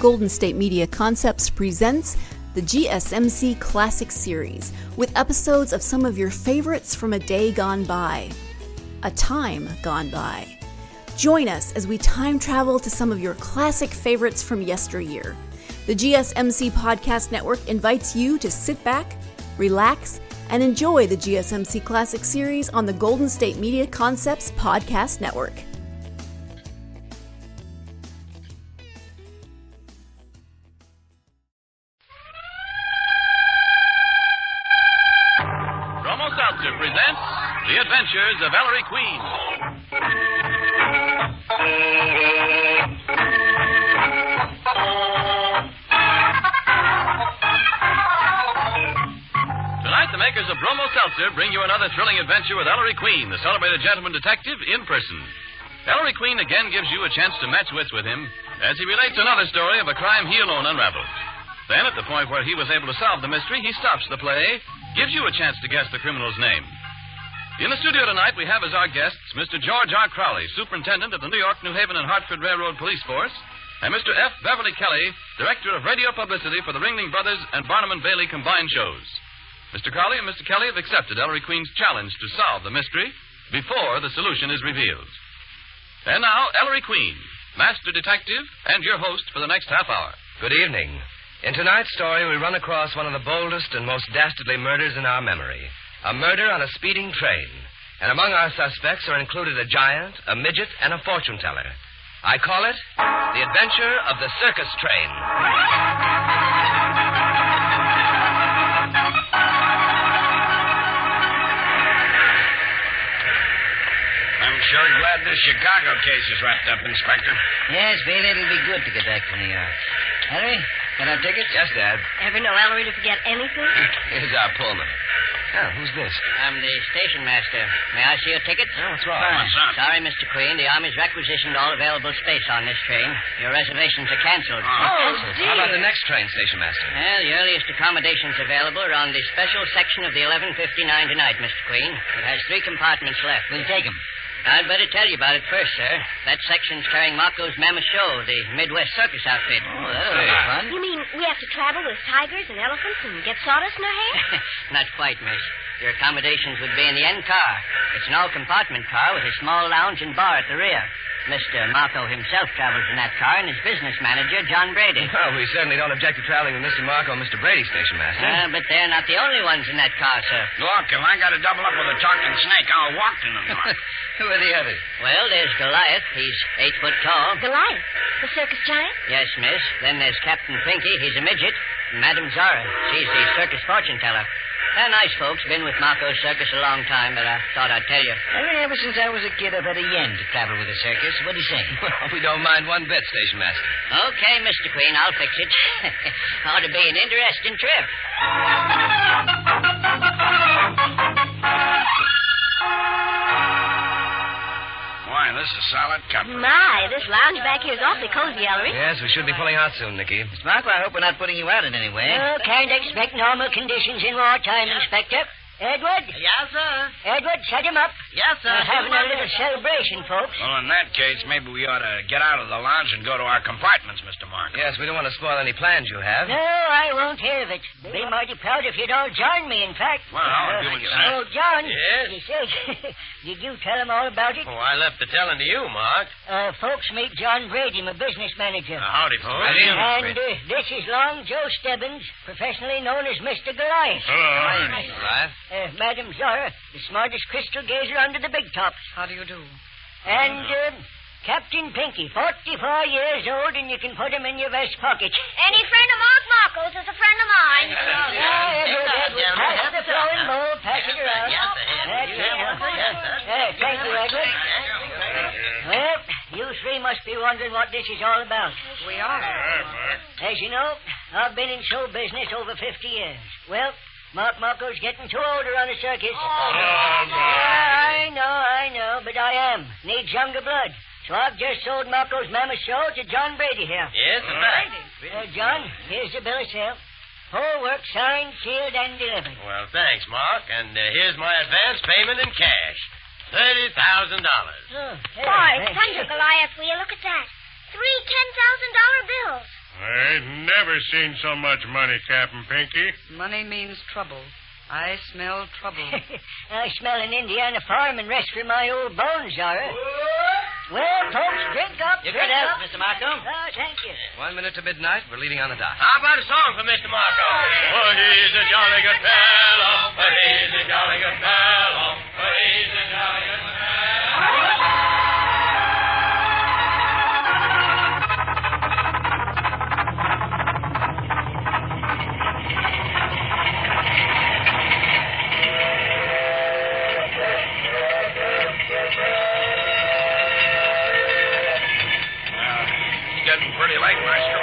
Golden State Media Concepts presents the GSMC Classics series, with episodes of some of your favorites from a day gone by, a time gone by. Join us as we time travel to some of your classic favorites from yesteryear. The GSMC Podcast Network invites you to sit back, relax, and enjoy the GSMC Classics series on the Golden State Media Concepts Podcast Network. Presents The Adventures of Ellery Queen. Tonight, the makers of Bromo Seltzer bring you another thrilling adventure with Ellery Queen, the celebrated gentleman detective, in person. Ellery Queen again gives you a chance to match wits with him as he relates another story of a crime he alone unraveled. Then, at the point where he was able to solve the mystery, he stops the play, gives you a chance to guess the criminal's name. In the studio tonight, we have as our guests Mr. George R. Crowley, Superintendent of the New York, New Haven, and Hartford Railroad Police Force, and Mr. F. Beverly Kelly, Director of Radio Publicity for the Ringling Brothers and Barnum and Bailey combined shows. Mr. Crowley and Mr. Kelly have accepted Ellery Queen's challenge to solve the mystery before the solution is revealed. And now, Ellery Queen, Master Detective and your host for the next half hour. Good evening. In tonight's story, we run across one of the boldest and most dastardly murders in our memory. A murder on a speeding train. And among our suspects are included a giant, a midget, and a fortune teller. I call it The Adventure of the Circus Train. I'm sure glad this Chicago case is wrapped up, Inspector. Yes, Bill, it'll be good to get back to New York. Ellery, can I take it? Yes, Dad. Ever know Ellery to forget anything? Here's our Pullman. Oh, who's this? I'm the station master. May I see your ticket? Oh, what's wrong? What's up? Sorry, Mr. Queen. The Army's requisitioned all available space on this train. Your reservations are canceled. How about the next train, Station Master? Well, the earliest accommodations available are on the special section of the 11:59 tonight, Mr. Queen. It has 3 compartments left. We'll take them. I'd better tell you about it first, sir. That section's carrying Marco's Mammoth Show, the Midwest Circus outfit. Oh, that'll be fun. You mean we have to travel with tigers and elephants and get sawdust in our hair? Not quite, miss. Your accommodations would be in the end car. It's an all-compartment car with a small lounge and bar at the rear. Mr. Marco himself travels in that car, and his business manager, John Brady. Well, we certainly don't object to traveling with Mr. Marco and Mr. Brady, Station Master. But they're not the only ones in that car, sir. Look, if I got to double up with a talking snake, I'll walk in them. Who are the others? Well, there's Goliath. He's 8 foot tall. Goliath, the circus giant? Yes, miss. Then there's Captain Pinky. He's a midget. And Madame Zara. She's the circus fortune teller. They're nice folks. Been with Marco's circus a long time, but I thought I'd tell you. Ever since I was a kid, I've had a yen to travel with a circus. What do you say? Well, we don't mind one bit, Station Master. Okay, Mr. Queen, I'll fix it. Ought to be an interesting trip. Boy, this is solid cover. My, this lounge back here is awfully cozy, Ellery. Yes, we should be pulling out soon, Nicky. Miss Marco, I hope we're not putting you out in any way. Oh, can't expect normal conditions in wartime, Inspector. Edward? Yes, sir. Edward, set him up. Yes, sir. We're having a little celebration, folks. Well, in that case, maybe we ought to get out of the lounge and go to our compartments, Mr. Marco. Yes, we don't want to spoil any plans you have. No, I won't hear of it. Be mighty proud if you'd all join me, in fact. Well, if you insist. Oh, John. Yes? You say, did you tell him all about it? Oh, I left the telling to you, Mark. Folks, meet John Brady, my business manager. Howdy, folks. And this is Long Joe Stebbins, professionally known as Mr. Goliath. Hello. Right. Madam Zara, the smartest crystal gazer under the big tops. How do you do? And Captain Pinky, 44 years old, and you can put him in your vest pocket. Any friend of Marco's is a friend of mine. Edward, pass the flowing bowl, pass it around. Thank you, Edward. Well, you 3 must be wondering what this is all about. We are. As you know, I've been in show business over 50 years. Well, Marco's getting too old to run a circus. I know, but I am. Needs younger blood. So I've just sold Marco's Mammoth Show to John Brady here. Yes, sir. John, here's the bill of sale. Whole work signed, sealed, and delivered. Well, thanks, Mark. And here's my advance payment in cash. $30,000. Oh, hey, Boy, hey. thunder, Goliath, will you look at that? 3 $10,000 bills. I ain't never seen so much money, Captain Pinky. Money means trouble. I smell trouble. I smell an Indiana farm and rest for my old bones, Zara. Well, folks, drink up. You got drink help, up. Mr. Marco? Oh, thank you. 1 minute to midnight. We're leaving on the dot. How about a song for Mr. Marco? Oh, he's a jolly good fellow. Oh, he's a jolly good fellow. Oh, he's a jolly good fellow. Pretty late, Maestro.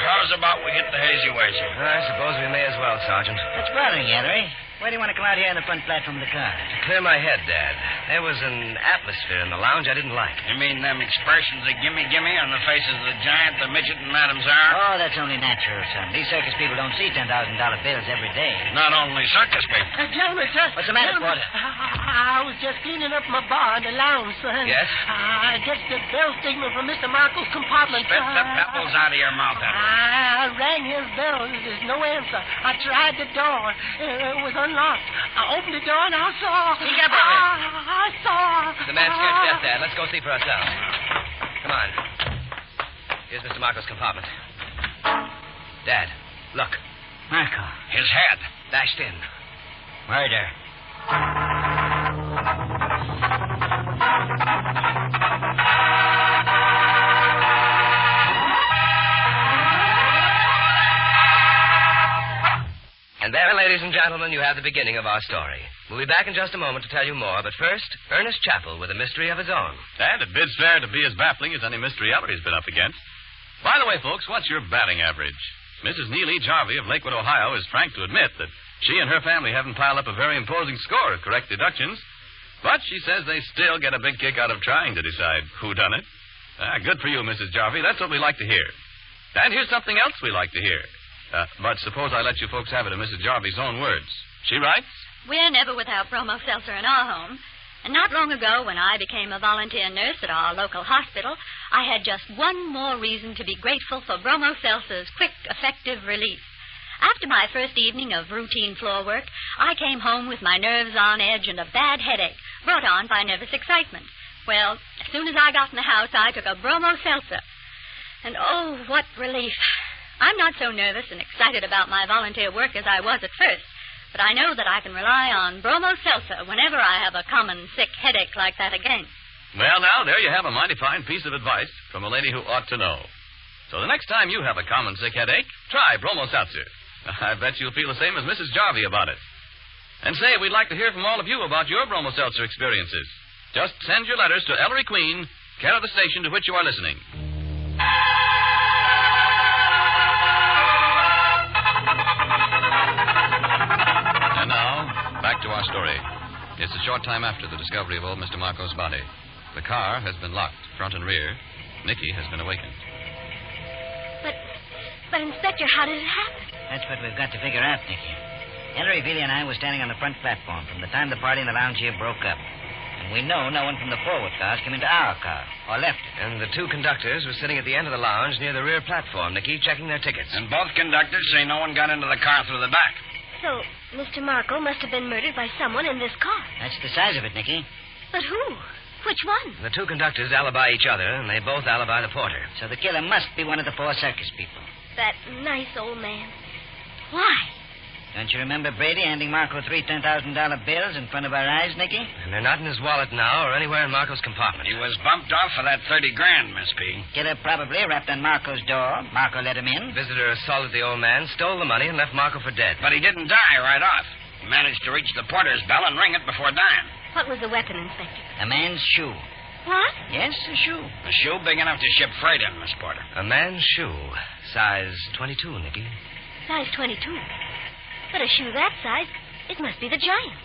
How's about we get the hazy ways? I suppose we may as well, Sergeant. What's bothering you, Ellery? Why do you want to come out here on the front platform of the car? To clear my head, Dad. There was an atmosphere in the lounge I didn't like. You mean them expressions of gimme on the faces of the giant, the midget, and Madame Zara? Oh, that's only natural, son. These circus people don't see $10,000 bills every day. Not only circus people. Gentlemen, sir. What's the matter, Porter? I was just cleaning up my bar in the lounge, son. Yes? I get the bell signal from Mr. Marco's compartment. Spit the pebbles out of your mouth, Edward. I rang his bell. There's no answer. I tried the door. It was unlocked. I opened the door and I saw. Speak up, Edward. I saw. The man's scared to death, Dad. Let's go see for ourselves. Come on. Here's Mr. Marco's compartment. Dad, look. Marco. His head. Bashed in. Murder. And there, ladies and gentlemen, you have the beginning of our story. We'll be back in just a moment to tell you more, but first, Ernest Chappell with a mystery of his own. And it bids fair to be as baffling as any mystery Ellery's been up against. By the way, folks, what's your batting average? Mrs. Neely Jarvie of Lakewood, Ohio, is frank to admit that she and her family haven't piled up a very imposing score of correct deductions, but she says they still get a big kick out of trying to decide who done it. Good for you, Mrs. Jarvie. That's what we like to hear. And here's something else we like to hear. But suppose I let you folks have it in Mrs. Jarvie's own words. She writes, "We're never without bromo seltzer in our home. And not long ago, when I became a volunteer nurse at our local hospital, I had just one more reason to be grateful for bromo seltzer's quick, effective relief. After my first evening of routine floor work, I came home with my nerves on edge and a bad headache, brought on by nervous excitement. Well, as soon as I got in the house, I took a bromo seltzer. And oh, what relief. I'm not so nervous and excited about my volunteer work as I was at first, but I know that I can rely on bromo seltzer whenever I have a common sick headache like that again." Well, now, there you have a mighty fine piece of advice from a lady who ought to know. So the next time you have a common sick headache, try bromo seltzer. I bet you'll feel the same as Mrs. Jarvie about it. And say, we'd like to hear from all of you about your bromo seltzer experiences. Just send your letters to Ellery Queen, care of the station to which you are listening. And now, back to our story. It's a short time after the discovery of old Mr. Marco's body. The car has been locked, front and rear. Nicky has been awakened. But, Inspector, how did it happen? That's what we've got to figure out, Nicky. Ellery, Billy, and I were standing on the front platform from the time the party in the lounge here broke up. And we know no one from the forward cars came into our car or left it. And the two conductors were sitting at the end of the lounge near the rear platform, Nicky, checking their tickets. And both conductors say no one got into the car through the back. So, Mr. Marco must have been murdered by someone in this car. That's the size of it, Nicky. But who? Which one? The two conductors alibi each other, and they both alibi the porter. So the killer must be one of the four circus people. That nice old man. Why? Don't you remember Brady handing Marco three $10,000 bills in front of our eyes, Nicky? And they're not in his wallet now or anywhere in Marco's compartment. He was bumped off for that $30,000, Miss P. Killer probably rapped on Marco's door. Marco let him in. Visitor assaulted the old man, stole the money, and left Marco for dead. But he didn't die right off. He managed to reach the porter's bell and ring it before dying. What was the weapon, Inspector? A man's shoe. What? Yes, a shoe. A shoe big enough to ship freight in, Miss Porter. A man's shoe. Size 22, Nicky. Size 22. But a shoe that size, it must be the giant.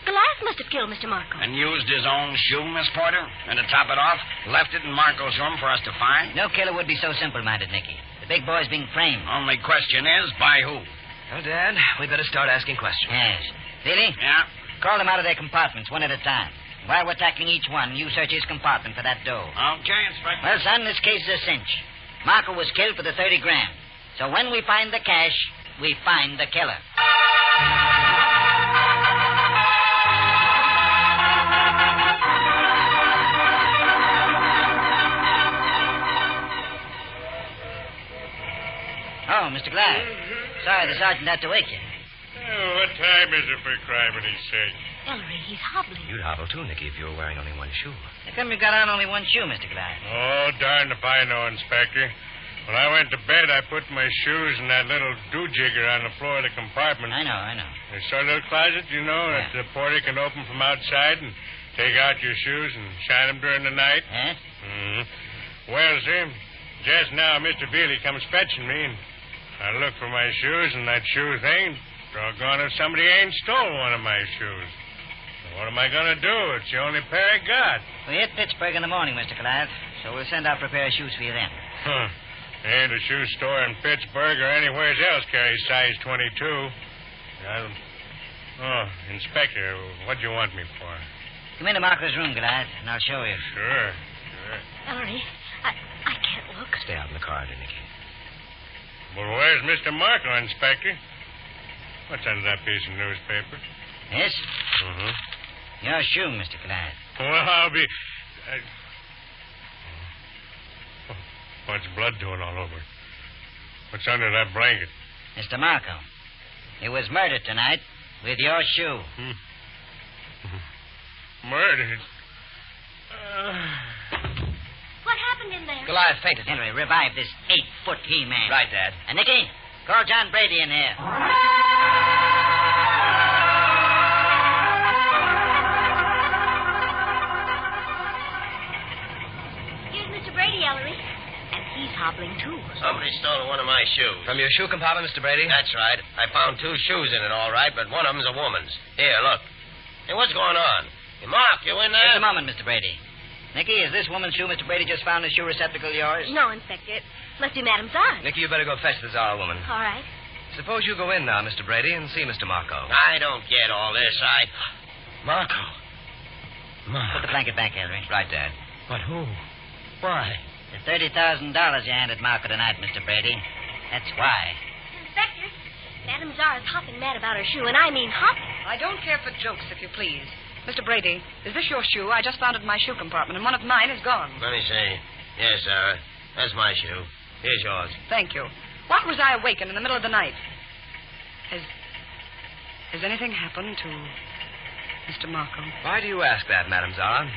Goliath must have killed Mr. Marco. And used his own shoe, Miss Porter? And to top it off, left it in Marco's room for us to find? No killer would be so simple-minded, Nicky. The big boy's being framed. Only question is, by who? Well, Dad, we better start asking questions. Yes. Billy? Yeah? Call them out of their compartments, one at a time. While we're tackling each one, you search his compartment for that dough. Okay, Inspector. Well, son, this case is a cinch. Marco was killed for the 30 grand. So when we find the cash, we find the killer. Oh, Mr. Glad. Sorry the sergeant had to wake you. Oh, what time is it for crime's sake? Ellery, he's hobbling. You'd hobble too, Nicky, if you were wearing only one shoe. How come you got on only one shoe, Mr. Glad? Oh, darned if I know, Inspector. When I went to bed, I put my shoes in that little do-jigger on the floor of the compartment. I know. There's a little closet, that the porter can open from outside and take out your shoes and shine them during the night. Huh? Mm-hmm. Well, sir, just now Mr. Bealey comes fetching me, and I look for my shoes and that shoe thing. Doggone if somebody ain't stole one of my shoes. What am I going to do? It's the only pair I got. We hit Pittsburgh in the morning, Mr. Glad, so we'll send out for a pair of shoes for you then. Huh. Ain't a shoe store in Pittsburgh or anywhere else carries size 22. Oh, Inspector, what do you want me for? Come into Marco's room, Glad, and I'll show you. Sure. Ellery, I can't look. Stay out in the corridor, Nicky. Well, where's Mr. Marco, Inspector? What's under that piece of newspaper? Yes? Mm-hmm. Your shoe, Mr. Glad. Well, I'll be... What's blood doing all over? What's under that blanket? Mr. Marco, he was murdered tonight with your shoe. Murdered? What happened in there? Goliath fainted. Henry, revive this 8-foot he-man. Right, Dad. And Nicky, call John Brady in here. Here's Mr. Brady, Ellery. And he's hobbling, too. Somebody stole one of my shoes. From your shoe compartment, Mr. Brady? That's right. I found 2 shoes in it, all right, but one of them's a woman's. Here, look. Hey, what's going on? Hey, Mark, you in there? Just a moment, Mr. Brady. Nicky, is this woman's shoe Mr. Brady just found in the shoe receptacle yours? No, Inspector. It must be Madame Zahn. Nicky, you better go fetch the Zara woman. All right. Suppose you go in now, Mr. Brady, and see Mr. Marco. I don't get all this. Marco. Put the blanket back, Ellery. Right, Dad. But who? Why? The $30,000 you handed Marco tonight, Mr. Brady. That's why. Inspector, Madame Zahn is hopping mad about her shoe, and I mean hopping. I don't care for jokes, if you please. Mr. Brady, is this your shoe? I just found it in my shoe compartment, and one of mine is gone. Let me see. Yes, Sarah. That's my shoe. Here's yours. Thank you. Why was I awakened in the middle of the night? Has anything happened to Mr. Marco? Why do you ask that, Madame Zara?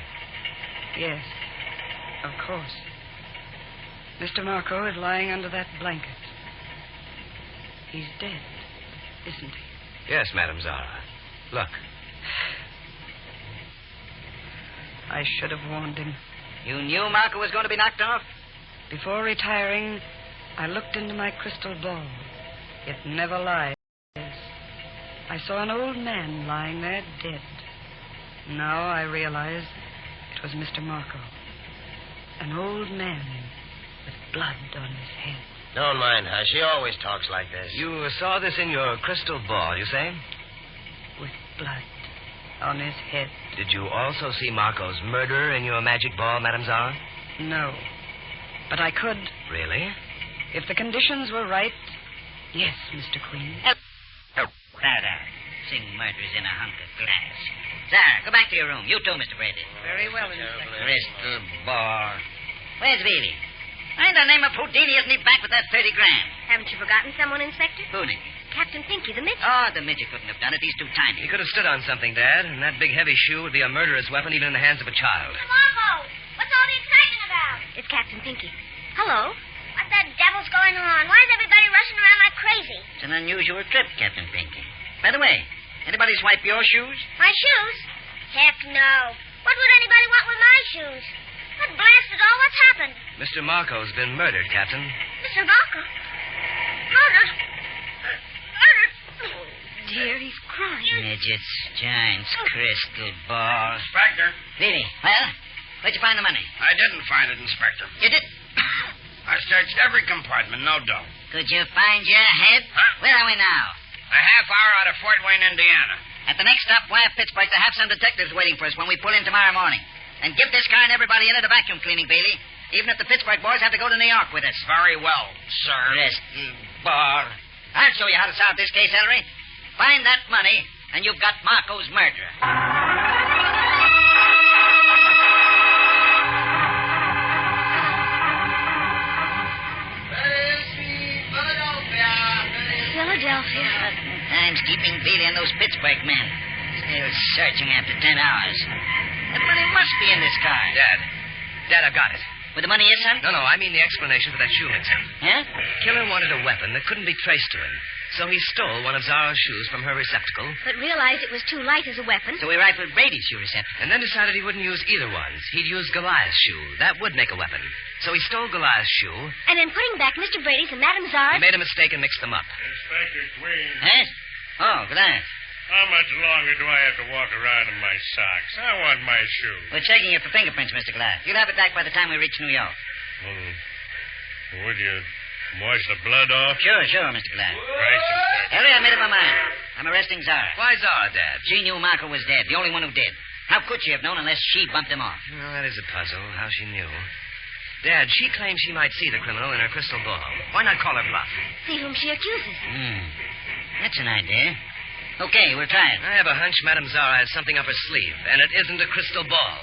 Yes, of course. Mr. Marco is lying under that blanket. He's dead, isn't he? Yes, Madame Zara. Look. I should have warned him. You knew Marco was going to be knocked off? Before retiring, I looked into my crystal ball. It never lies. I saw an old man lying there dead. Now I realize it was Mr. Marco. An old man with blood on his head. Don't mind her. She always talks like this. You saw this in your crystal ball, you say? With blood on his head. Did you also see Marco's murderer in your magic ball, Madame Zara? No. But I could. Really? If the conditions were right, yes, Mr. Queen. There. Sing murders in a hunk of glass. Sarah, go back to your room. You too, Mr. Brady. Very well, Inspector. Crystal ball. Where's Bealey? Why in the name of Houdini isn't he back with that 30 grand? Haven't you forgotten someone, Inspector? Who, Nicky? Captain Pinky, the midget. Oh, the midget couldn't have done it. He's too tiny. He could have stood on something, Dad, and that big heavy shoe would be a murderous weapon even in the hands of a child. Marco, what's all the excitement about? It's Captain Pinky. Hello. What the devil's going on? Why is everybody rushing around like crazy? It's an unusual trip, Captain Pinky. By the way, anybody swipe your shoes? My shoes? Heck no. What would anybody want with my shoes? But blast it all, what's happened? Mr. Marco's been murdered, Captain. Mr. Marco? Murdered? Oh, dear, he's crying. Midgets, giants, crystal balls. Inspector. Bealey, well, where'd you find the money? I didn't find it, Inspector. You did? I searched every compartment, no dough. Could you find your head? Where are we now? A half hour out of Fort Wayne, Indiana. At the next stop, wire Pittsburgh to have some detectives waiting for us when we pull in tomorrow morning. And give this car and everybody in it a vacuum cleaning, Bailey. even if the Pittsburgh boys have to go to New York with us. Very well, sir. Risky bore. I'll show you how to solve this case, Ellery. Find that money, and you've got Marco's murderer. Philadelphia. Time's keeping Bailey and those Pittsburgh men. Still searching after 10 hours. The money must be in this car. Dad, I've got it. Where the money is, son? No, I mean the explanation for that shoe mix-up. Huh? Killer wanted a weapon that couldn't be traced to him, so he stole one of Zara's shoes from her receptacle. But realized it was too light as a weapon. So he rifled Brady's shoe receptacle. And then decided he wouldn't use either one's. He'd use Goliath's shoe. That would make a weapon. So he stole Goliath's shoe. And in putting back Mr. Brady's and Madame Zara's... He made a mistake and mixed them up. Inspector Queen. Huh? Oh, Goliath. How much longer do I have to walk around in my socks? I want my shoe. We're checking it for fingerprints, Mr. Goliath. You'll have it back by the time we reach New York. Would you wash the blood off? Sure, Mr. Goliath. Right, Inspector. Ellery, I made up my mind. I'm arresting Zara. Why Zara, Dad? She knew Marco was dead, the only one who did. How could she have known unless she bumped him off? Well, that is a puzzle, how she knew. Dad, she claims she might see the criminal in her crystal ball. Why not call her bluff? See whom she accuses. That's an idea. Okay, we'll try it. I have a hunch Madame Zara has something up her sleeve, and it isn't a crystal ball.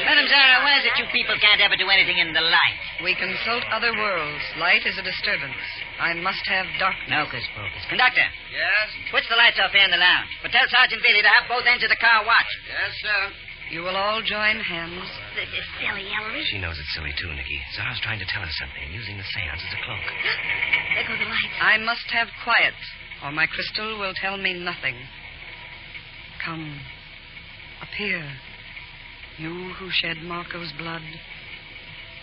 Madame Zara, why is it you people can't ever do anything in the light? We consult other worlds. Light is a disturbance. I must have darkness. Hocus pocus. Conductor. Yes? Switch the lights off here in the lounge. But tell Sergeant Bailey to have both ends of the car watched. Yes, sir. You will all join hands. This is silly, Ellery. She knows it's silly, too, Nicky. Zara's trying to tell her something, using the seance as a cloak. There go the lights. I must have quiet, or my crystal will tell me nothing. Come, appear. You who shed Marco's blood,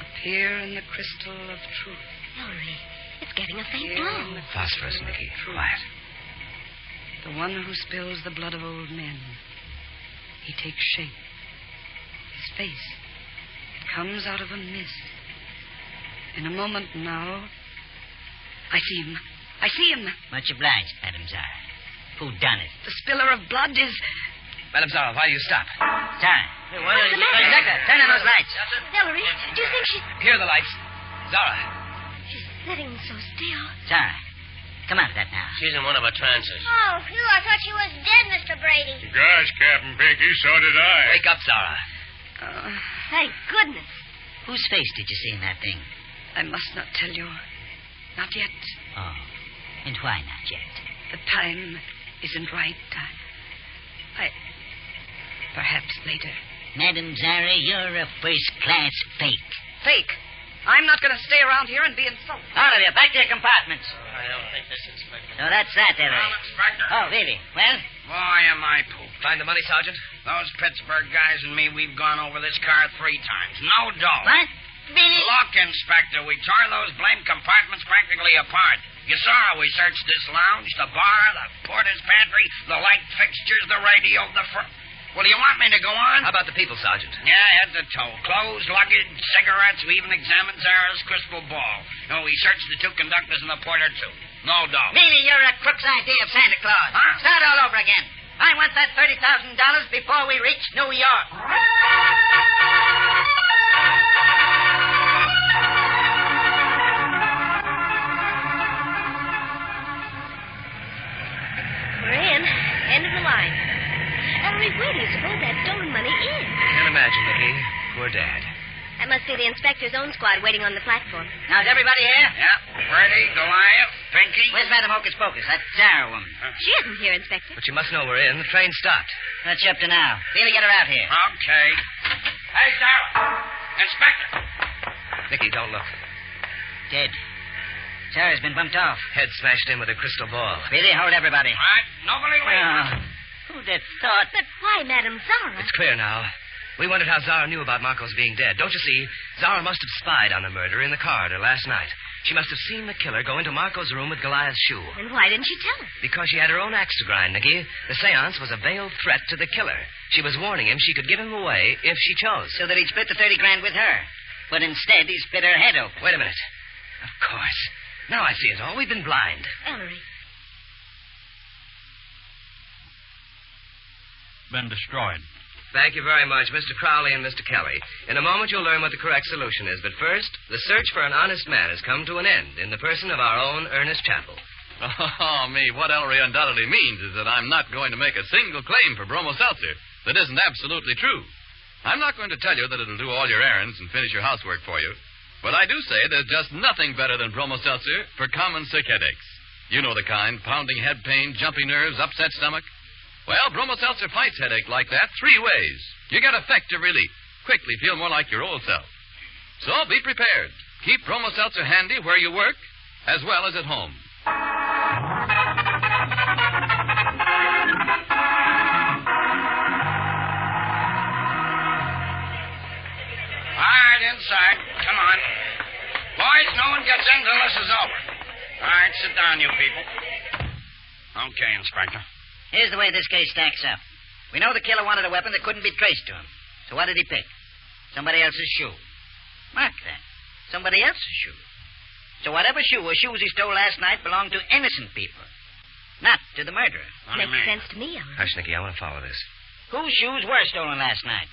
appear in the crystal of truth. Ellery, it's getting a faint Appear glow. in the Phosphorus, crystal of Nicky. truth. Quiet. The one who spills the blood of old men. He takes shape. His face. It comes out of a mist. In a moment now, I see him. I see him. Much obliged, Madame Zara. Who done it? The spiller of blood is... Madame Zara, why do you stop? Zara. What's the matter? Conductor, turn on those lights. Ellery, do you think she's... Here are the lights. Zara. She's sitting so still. Zara, come out of that now. She's in one of her trances. Oh, Hugh, I thought she was dead, Mr. Brady. Gosh, Captain Pinky, so did I. Wake up, Zara. Thank goodness. Whose face did you see in that thing? I must not tell you. Not yet. Oh, and why not yet? The time isn't right. Perhaps later. Madame Zara, you're a first-class fake. Fake. I'm not going to stay around here and be insulted. All of you, back to your compartments. I don't think this, Inspector. So that's that, Ellery. Well, Inspector. Oh, really? Well? Boy, am I pooped. Find the money, Sergeant? Those Pittsburgh guys and me, we've gone over this car 3 times. No dough. What? Billy? Look, Inspector, we tore those blamed compartments practically apart. You saw how we searched this lounge, the bar, the porter's pantry, the light fixtures, the radio, the Well, do you want me to go on? How about the people, Sergeant? Yeah, head to toe. Clothes, luggage, cigarettes. We even examined Zara's crystal ball. We searched the 2 conductors and the porter, too. No doubt. Billy, you're a crook's idea of Santa Claus. Huh? Start all over again. I want that $30,000 before we reach New York. We're in. End of the line. Ellery, where do you suppose that stolen money is? Can't imagine, Nicky. Poor Dad. That must be the inspector's own squad waiting on the platform. Now, is everybody here? Yeah. Freddy, Goliath, Pinky. Where's Madame Hocus Pocus? That Zara woman. She isn't here, Inspector. But you must know we're in. The train stopped. What's she up to now? Billy, get her out here. Okay. Hey, Zara. Inspector. Nicky, don't look. Dead. Zara's been bumped off. Head smashed in with a crystal ball. Billy, hold everybody. All right. Nobody leave. Who'd have thought? But why, Madame Zara? It's clear now. We wondered how Zara knew about Marco's being dead. Don't you see? Zara must have spied on the murderer in the corridor last night. She must have seen the killer go into Marco's room with Goliath's shoe. And why didn't she tell us? Because she had her own axe to grind, Nicky. The seance was a veiled threat to the killer. She was warning him she could give him away if she chose. So that he'd split the $30,000 with her. But instead, he split her head open. Wait a minute. Of course. Now I see it all. We've been blind. Ellery. Been destroyed. Thank you very much, Mr. Crowley and Mr. Kelly. In a moment, you'll learn what the correct solution is. But first, the search for an honest man has come to an end in the person of our own Ernest Chappell. Oh, me, what Ellery undoubtedly means is that I'm not going to make a single claim for Bromo Seltzer that isn't absolutely true. I'm not going to tell you that it'll do all your errands and finish your housework for you. But I do say there's just nothing better than Bromo Seltzer for common sick headaches. You know the kind, pounding head pain, jumpy nerves, upset stomach. Well, Bromo Seltzer fights headache like that 3 ways. You get effective relief. Quickly feel more like your old self. So be prepared. Keep Bromo Seltzer handy where you work as well as at home. All right, inside. Come on. Boys, no one gets in till this is over. All right, sit down, you people. Okay, Inspector. Here's the way this case stacks up. We know the killer wanted a weapon that couldn't be traced to him. So what did he pick? Somebody else's shoe. Mark that. Somebody else's shoe. So whatever shoe or shoes he stole last night belonged to innocent people. Not to the murderer. Makes sense to me, Ellery. Hush, Nicky, I want to follow this. Whose shoes were stolen last night?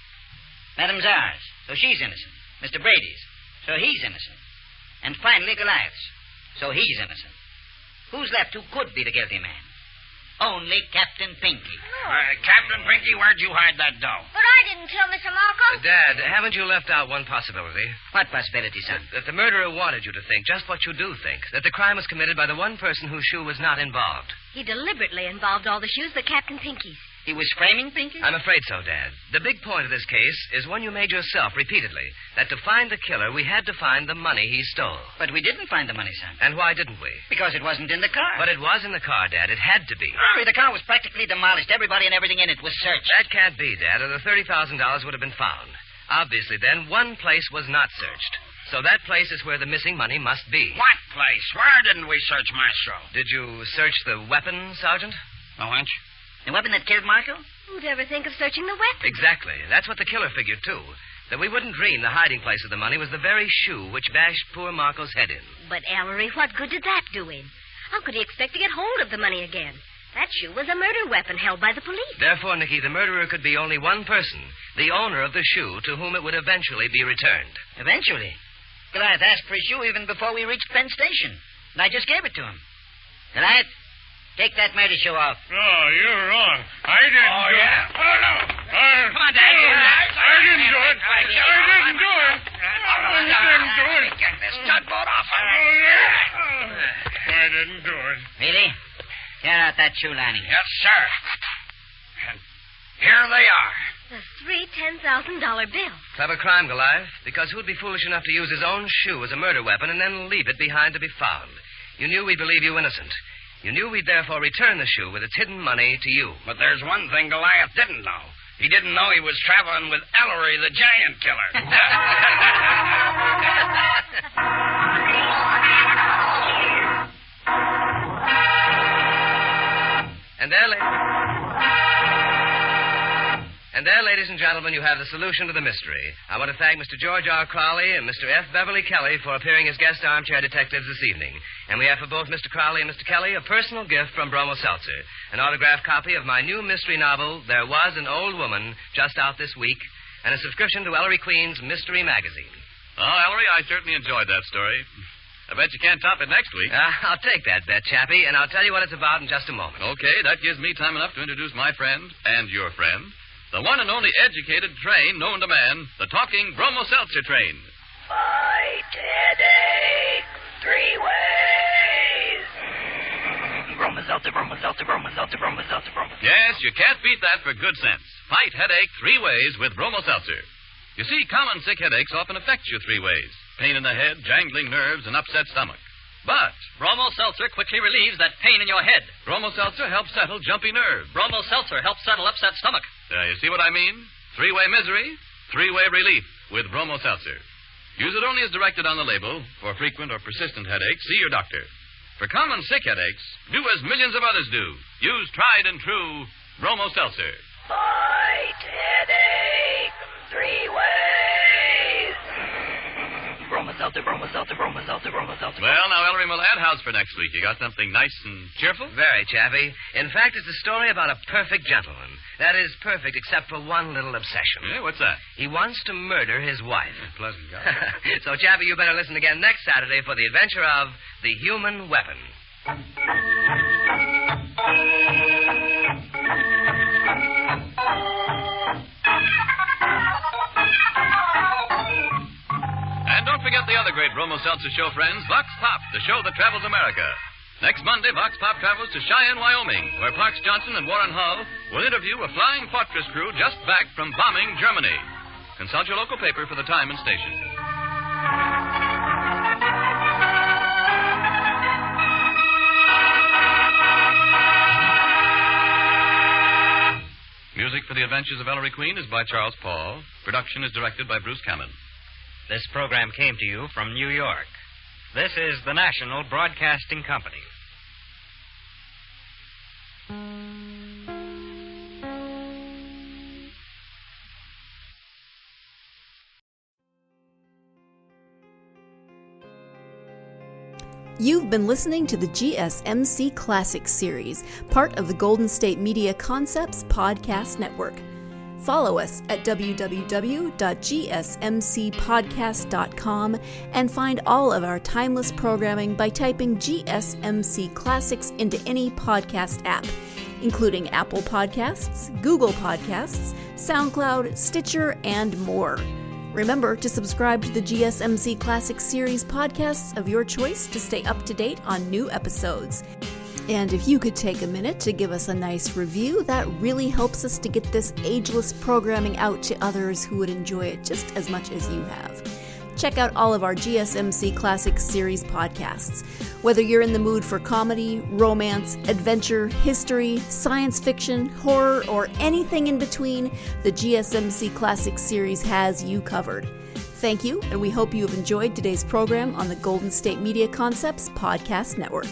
Madame Czar's. So she's innocent. Mr. Brady's. So he's innocent. And finally, Goliath's. So he's innocent. Who's left who could be the guilty man? Only Captain Pinky. Captain Pinky, where'd you hide that dough? But I didn't kill Mr. Marco. Dad, haven't you left out one possibility? What possibility, son? That the murderer wanted you to think just what you do think. That the crime was committed by the one person whose shoe was not involved. He deliberately involved all the shoes but Captain Pinky's. He was framing Pinky? I'm afraid so, Dad. The big point of this case is one you made yourself repeatedly. That to find the killer, we had to find the money he stole. But we didn't find the money, son. And why didn't we? Because it wasn't in the car. But it was in the car, Dad. It had to be. Hurry, the car was practically demolished. Everybody and everything in it was searched. That can't be, Dad, or the $30,000 would have been found. Obviously, then, one place was not searched. So that place is where the missing money must be. What place? Where didn't we search, Maestro? Did you search the weapon, Sergeant? The winch? The weapon that killed Marco? Who'd ever think of searching the weapon? Exactly. That's what the killer figured, too. That we wouldn't dream the hiding place of the money was the very shoe which bashed poor Marco's head in. But, Ellery, what good did that do him? How could he expect to get hold of the money again? That shoe was a murder weapon held by the police. Therefore, Nicky, the murderer could be only one person, the owner of the shoe to whom it would eventually be returned. Eventually? Goliath asked for his shoe even before we reached Penn Station. And I just gave it to him. Goliath, take that murder shoe off. Oh, you're wrong. I didn't do it. Oh, no. Come on, Dad. I didn't do it. I didn't do it. I didn't do it. Get this tugboat off of me. I didn't do it. Really? Tear out that shoe lining. Yes, sir. And here they are. The 3 $10,000 bills. Clever crime, Goliath, because who'd be foolish enough to use his own shoe as a murder weapon and then leave it behind to be found? You knew we'd believe you innocent. You knew we'd therefore return the shoe with its hidden money to you. But there's one thing Goliath didn't know. He didn't know he was traveling with Ellery, the giant killer. And there, ladies and gentlemen, you have the solution to the mystery. I want to thank Mr. George R. Crowley and Mr. F. Beverly Kelly for appearing as guest armchair detectives this evening. And we have for both Mr. Crowley and Mr. Kelly a personal gift from Bromo Seltzer, an autographed copy of my new mystery novel, There Was an Old Woman, just out this week, and a subscription to Ellery Queen's Mystery Magazine. Oh, Ellery, I certainly enjoyed that story. I bet you can't top it next week. I'll take that bet, Chappie, and I'll tell you what it's about in just a moment. Okay, that gives me time enough to introduce my friend and your friend, the one and only educated train known to man, the talking Bromo Seltzer train. Fight headache 3 ways. Bromo Seltzer, Bromo Seltzer, Bromo Seltzer, Bromo Seltzer, Bromo Seltzer. Yes, you can't beat that for good sense. Fight headache 3 ways with Bromo Seltzer. You see, common sick headaches often affect you 3 ways. Pain in the head, jangling nerves, and upset stomach. But Bromo Seltzer quickly relieves that pain in your head. Bromo Seltzer helps settle jumpy nerves. Bromo Seltzer helps settle upset stomach. You see what I mean? 3-way misery, 3-way relief with Bromo Seltzer. Use it only as directed on the label. For frequent or persistent headaches, see your doctor. For common sick headaches, do as millions of others do. Use tried and true Bromo Seltzer. Fight headache 3 ways. Bromo Seltzer. seltzer, bromo seltzer, bromo seltzer, bromo seltzer. Well, now, Ellery Millard, how's for next week? You got something nice and cheerful? Very, Chappie. In fact, it's a story about a perfect gentleman. That is, perfect except for one little obsession. Yeah, what's that? He wants to murder his wife. Pleasant guy. So, Chappie, you better listen again next Saturday for the adventure of the human weapon. And don't forget the other great Bromo Seltzer Show friends, Vox Pop, the show that travels America. Next Monday, Vox Pop travels to Cheyenne, Wyoming, where Parks Johnson and Warren Hull will interview a flying fortress crew just back from bombing Germany. Consult your local paper for the time and station. Music for The Adventures of Ellery Queen is by Charles Paul. Production is directed by Bruce Cameron. This program came to you from New York. This is the National Broadcasting Company. You've been listening to the GSMC Classics series, part of the Golden State Media Concepts Podcast Network. Follow us at www.gsmcpodcast.com and find all of our timeless programming by typing GSMC Classics into any podcast app, including Apple Podcasts, Google Podcasts, SoundCloud, Stitcher, and more. Remember to subscribe to the GSMC Classics series podcasts of your choice to stay up to date on new episodes. And if you could take a minute to give us a nice review, that really helps us to get this ageless programming out to others who would enjoy it just as much as you have. Check out all of our GSMC Classics series podcasts. Whether you're in the mood for comedy, romance, adventure, history, science fiction, horror, or anything in between, the GSMC Classics series has you covered. Thank you, and we hope you have enjoyed today's program on the Golden State Media Concepts Podcast Network.